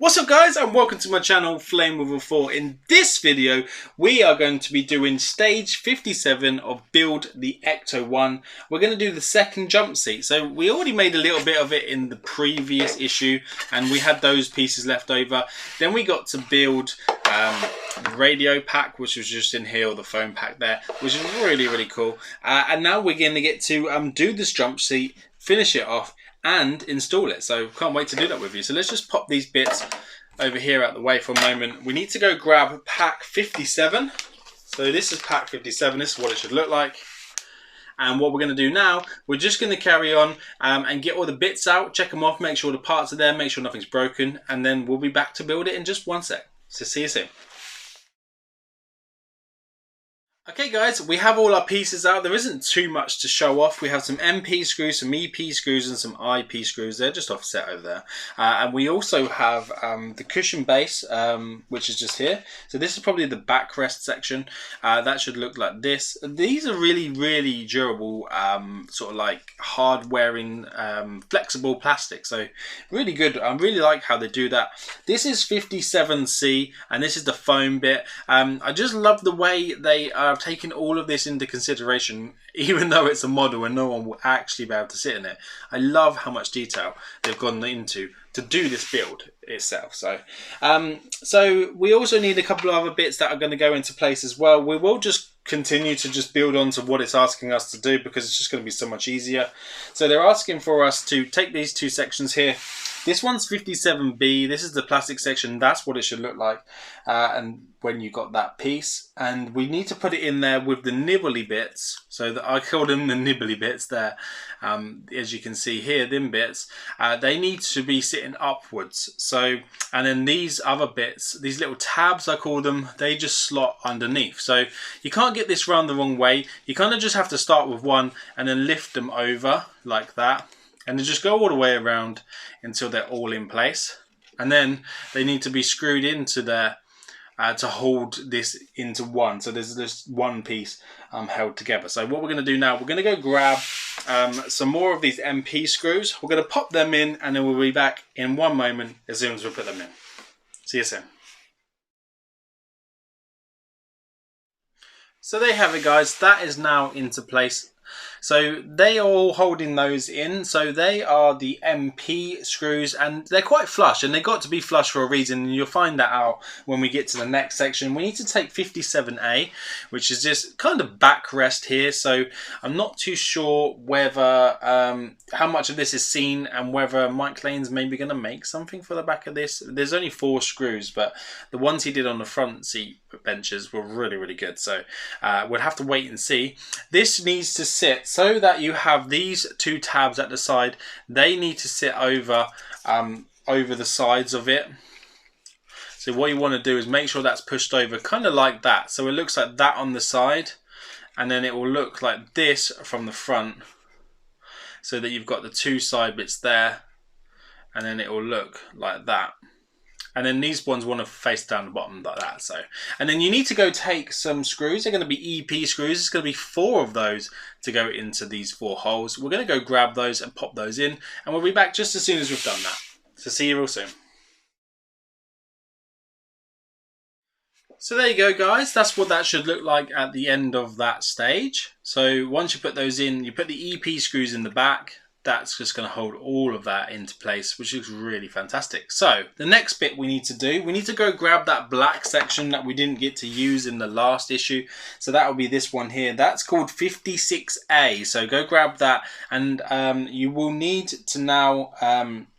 What's up guys, and welcome to my channel Flame with a 4. In this video we are going to be doing stage 57 of Build the Ecto-1. We're going to do the second jump seat. So we already made a little bit of it in the previous issue and we had those pieces left over. Then we got to build the radio pack, which was just in here, or the phone pack there, which is really cool. And now we're going to get to do this jump seat, finish it off and install it. So can't wait to do that with you. So let's just pop these bits over here out the way for a moment. We need to go grab pack 57. So this is pack 57. This is what it should look like. And what we're going to do now, we're just going to carry on and get all the bits out, check them off, make sure the parts are there, make sure nothing's broken, and then we'll be back to build it in just one sec. So see you soon. Okay guys, we have all our pieces out. There isn't too much to show off. We have some MP screws, some EP screws and some IP screws. They're just offset over there. And we also have the cushion base, which is just here. So this is probably the backrest section. That should look like this. These are really durable, sort of like hard wearing, flexible plastic. So really good. I really like how they do that. This is 57C and this is the foam bit. I just love the way they are taking all of this into consideration, even though it's a model and no one will actually be able to sit in it. I love how much detail they've gone into to do this build itself. So so we also need a couple of other bits that are going to go into place as well. We will just continue to just build on to what it's asking us to do because it's just going to be so much easier. So they're asking for us to take these two sections here. This one's 57B, this is the plastic section, that's what it should look like and when you got that piece. And we need to put it in there with the nibbly bits, so that I call them the nibbly bits there. As you can see here, them bits, they need to be sitting upwards. So, and then these other bits, these little tabs I call them, they just slot underneath. So you can't get this round the wrong way, you kind of just have to start with one and then lift them over like that. And then just go all the way around until they're all in place. And then they need to be screwed into there to hold this into one. So there's this one piece held together. So what we're going to do now, we're going to go grab some more of these MP screws. We're going to pop them in and then we'll be back in one moment as soon as we put them in. See you soon. So there you have it guys, that is now into place. So they are all holding those in. So they are the MP screws and they're quite flush, and they got to be flush for a reason, and you'll find that out when we get to the next section. We need to take 57A, which is just kind of backrest here. So I'm not too sure whether how much of this is seen and whether Mike Lane's maybe going to make something for the back of this. There's only 4 screws, but the ones he did on the front seat benches were really good. So we'll have to wait and see. This needs to sit so that you have these 2 tabs at the side. They need to sit over over the sides of it. So what you want to do is make sure that's pushed over kind of like that, so it looks like that on the side, and then it will look like this from the front, so that you've got the 2 side bits there, and then it will look like that. And then these ones want to face down the bottom like that. So, and then you need to go take some screws. They're going to be EP screws. It's going to be 4 of those to go into these 4 holes. We're going to go grab those and pop those in, and we'll be back just as soon as we've done that. So see you real soon. So there you go guys, that's what that should look like at the end of that stage. So once you put those in, you put the EP screws in the back. That's just going to hold all of that into place, which looks really fantastic. So the next bit we need to do, we need to go grab that black section that we didn't get to use in the last issue. So that will be this one here. That's called 56A. So go grab that, and you will need to now,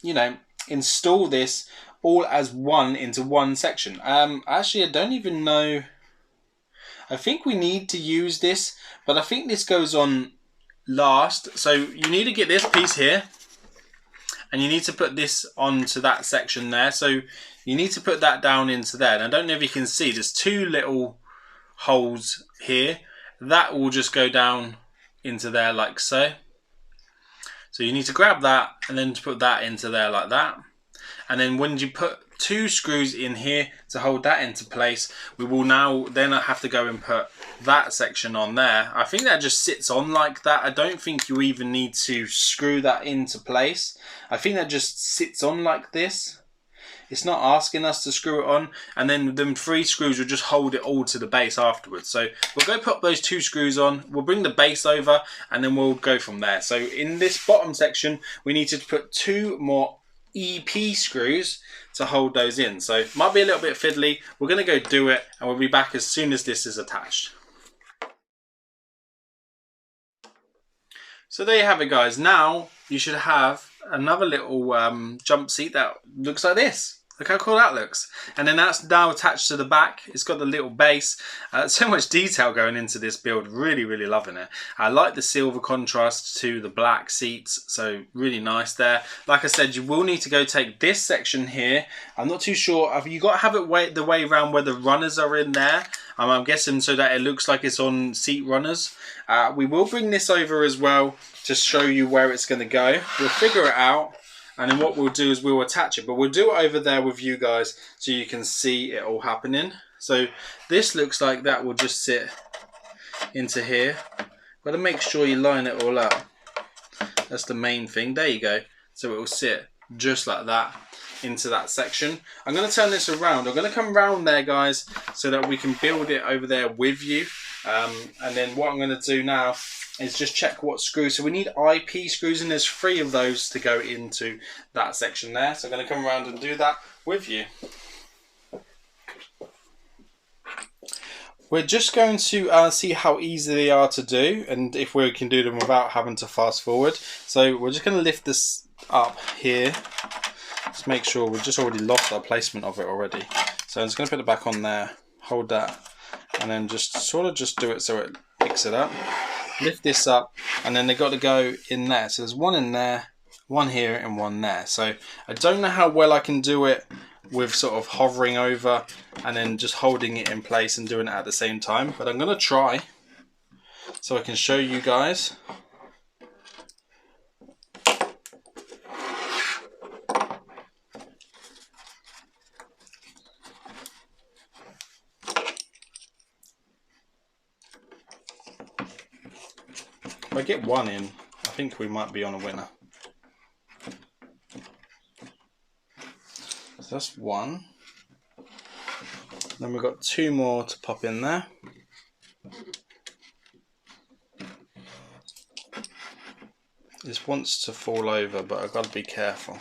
you know, install this all as one into one section. Actually, I don't even know. I think we need to use this, but I think this goes on last. So you need to get this piece here and you need to put this onto that section there. So you need to put that down into there. And I don't know if you can see, there's 2 little holes here. That will just go down into there like so. So you need to grab that and then to put that into there like that. And then when you put 2 screws in here to hold that into place, we will now then have to go and put that section on there. I think that just sits on like that. I don't think you even need to screw that into place. I think that just sits on like this. it's not asking us to screw it on, and then them 3 screws will just hold it all to the base afterwards. So we'll go put those 2 screws on, we'll bring the base over, and then we'll go from there. So in this bottom section, we need to put 2 more EP screws to hold those in. So it might be a little bit fiddly. We're going to go do it, and we'll be back as soon as this is attached. So there you have it, guys. Now you should have another little jump seat that looks like this. Look how cool that looks. And then that's now attached to the back. It's got the little base. So much detail going into this build. Really, really loving it. I like the silver contrast to the black seats. So really nice there. Like I said, you will need to go take this section here. I'm not too sure. You've got to have it the way around where the runners are in there. I'm guessing so that it looks like it's on seat runners. We will bring this over as well to show you where it's going to go. We'll figure it out. And then what we'll do is we'll attach it. But we'll do it over there with you guys so you can see it all happening. So this looks like that will just sit into here. Got to make sure you line it all up. That's the main thing. There you go. So it will sit just like that into that section. I'm going to turn this around. I'm going to come around there, guys, so that we can build it over there with you. And then what I'm going to do now is just check what screws. So we need IP screws, and there's 3 of those to go into that section there. So I'm going to come around and do that with you. We're just going to see how easy they are to do, and if we can do them without having to fast forward. So we're just going to lift this up here. Just make sure we've just already lost our placement of it already. So I'm just going to put it back on there, hold that, and then just sort of just do it so it picks it up. Lift this up, and then they've got to go in there. So there's 1 in there, 1 here, and 1 there. So I don't know how well I can do it with sort of hovering over and then just holding it in place and doing it at the same time, but I'm going to try so I can show you guys. If I get 1 in, I think we might be on a winner. So that's 1. Then we've got 2 more to pop in there. This wants to fall over, but I've got to be careful.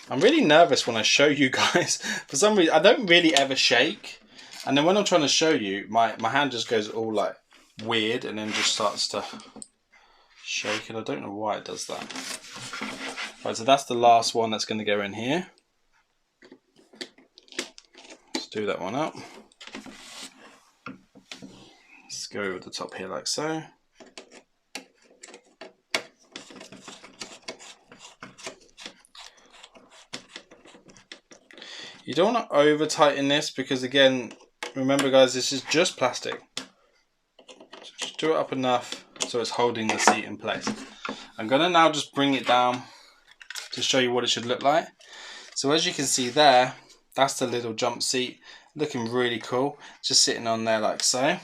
I'm really nervous when I show you guys. For some reason, I don't really ever shake. And then when I'm trying to show you, my hand just goes all like weird and then just starts to shake, and I don't know why it does that. Right, so that's the last one that's going to go in here. Let's do that one up. Let's go over the top here like so. You don't want to over tighten this because, again, remember guys, this is just plastic. So just do it up enough so it's holding the seat in place. I'm going to now just bring it down to show you what it should look like. So as you can see there, that's the little jump seat, looking really cool, just sitting on there like so.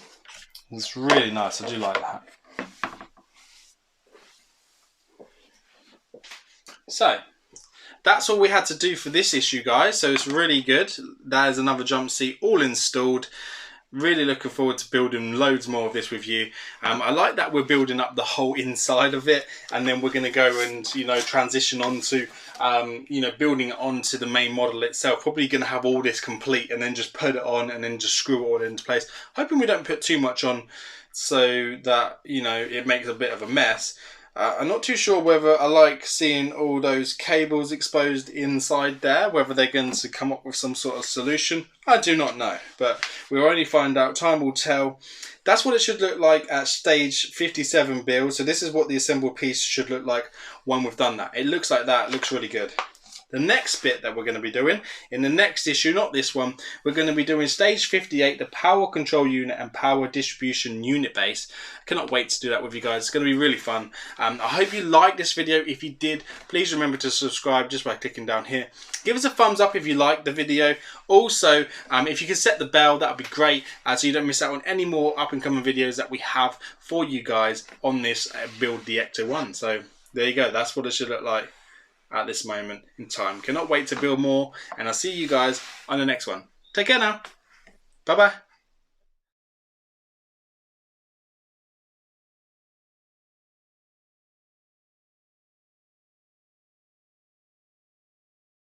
It's really nice, I do like that. So that's all we had to do for this issue, guys. So it's really good. That is another jump seat all installed. Really looking forward to building loads more of this with you. I like that we're building up the whole inside of it, and then we're going to go and, you know, transition onto, you know, building it onto the main model itself. Probably going to have all this complete and then just put it on and then just screw it all into place. Hoping we don't put too much on so that, you know, it makes a bit of a mess. I'm not too sure whether I like seeing all those cables exposed inside there, whether they're going to come up with some sort of solution. I do not know, but we'll only find out. Time will tell. That's what it should look like at stage 57 build. So this is what the assembled piece should look like when we've done that. It looks like that. It looks really good. The next bit that we're going to be doing in the next issue, not this one, we're going to be doing stage 58, the power control unit and power distribution unit base. I cannot wait to do that with you guys. It's going to be really fun. I hope you liked this video. If you did, please remember to subscribe just by clicking down here. Give us a thumbs up if you liked the video. Also, if you can set the bell, that would be great, so you don't miss out on any more up and coming videos that we have for you guys on this build the Ecto-1. So there you go. That's what it should look like. at this moment in time. Cannot wait to build more, and I'll see you guys on the next one. Take care now. Bye bye.